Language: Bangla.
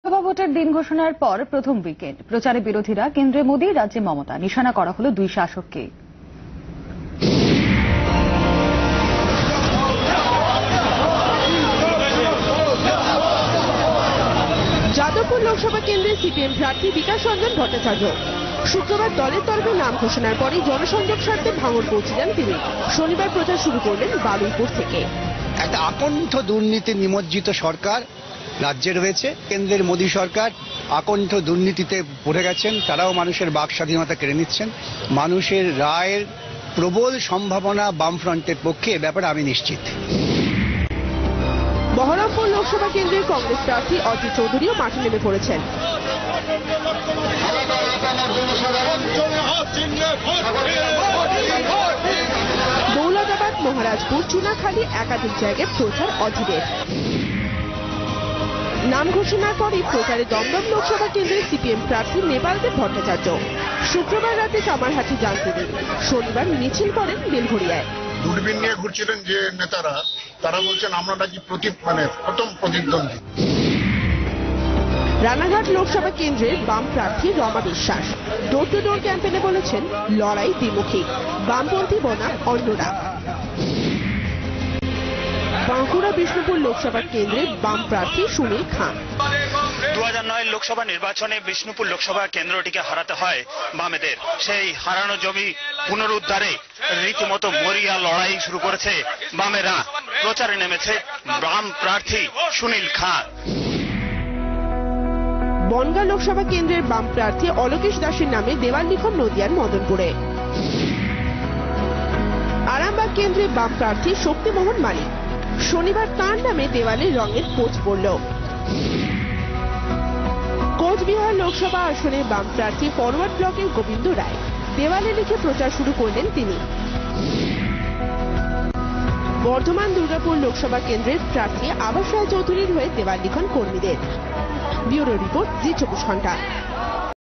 লোকসভা ভোটের দিন ঘোষণার পর প্রথম উইকেন্ড প্রচারে বিরোধীরা কেন্দ্রে মোদী, রাজ্যে মমতা। নিশানা করা হলো দুই শাসককে। যাদবপুর লোকসভা কেন্দ্রে সিপিএম প্রার্থী বিকাশ রঞ্জন ভট্টাচার্য শুক্রবার দলের তরফে নাম ঘোষণার পরই জনসংযোগ স্বার্থে ভাঙড় পৌঁছলেন তিনি। শনিবার প্রচার শুরু করলেন বারুইপুর থেকে। একটা আকণ্ঠ দুর্নীতি নিমজ্জিত সরকার রাজ্যে রয়েছে। কেন্দ্রের মোদী সরকার আকণ্ঠ দুর্নীতিতে পড়ে গেছেন, তারাও মানুষের বাক স্বাধীনতা কেড়ে নিচ্ছেন। মানুষের রায়ের প্রবল সম্ভাবনা বামফ্রন্টের পক্ষে, এ ব্যাপারে আমি নিশ্চিত। বহরমপুর লোকসভা কেন্দ্রের কংগ্রেস প্রার্থী অজিত চৌধুরীও মাঠে নেমে পড়েছেন। দৌলতাবাদ, মহারাজপুর, চুনাখালী একাধিক জায়গায় প্রচার অজিতের। নাম ঘোষণার পরই প্রচারে দমদম লোকসভা কেন্দ্রের সিপিএম প্রার্থী নেপালদেব ভট্টাচার্য। শুক্রবার রাতে কামারহাটি যান তিনি। শনিবার মিছিল করেন বেলঘড়িয়ায়। দূরবীন নিয়ে ঘুরছিলেন যে নেতারা, তারা বলছেন আমরা নাকি প্রথম প্রতিদ্বন্দ্বী। রানাঘাট লোকসভা কেন্দ্রের বাম প্রার্থী রমা বিশ্বাস ডোর টু ডোর ক্যাম্পেইনে বলেছেন লড়াই দ্বিমুখী, বামপন্থী বনাম অন্যরা। বাঁকুড়া বিষ্ণুপুর লোকসভা কেন্দ্রের বাম প্রার্থী সুনীল খান। 2009 লোকসভা নির্বাচনে বিষ্ণুপুর লোকসভা কেন্দ্রটিকে হারাতে হয় বামেদের। সেই হারানো জমি পুনরুদ্ধারে রীতিমতো মরিয়া লড়াই শুরু করেছে বামেরা। প্রচারে নেমেছে বাম প্রার্থী সুনীল খান। বনগাঁ লোকসভা কেন্দ্রের বাম প্রার্থী অলোকেশ দাসের নামে দেওয়াল লিখন নদিয়ার মদনপুরে। আরামবাগ কেন্দ্রে বাম প্রার্থী শক্তিমোহন মালিক। শনিবার তাঁর নামে দেওয়ালে রঙের পোচ পড়ল। কোচবিহার লোকসভা আসনে বাম প্রার্থী ফরওয়ার্ড ব্লকের গোবিন্দ রায় দেওয়ালে লিখে প্রচার শুরু করলেন তিনি। বর্ধমান দুর্গাপুর লোকসভা কেন্দ্রের প্রার্থী আবাস রায় চৌধুরীর হয়ে দেওয়াল লিখন কর্মীদের। ব্যুরো রিপোর্ট, জি 24 ঘন্টা।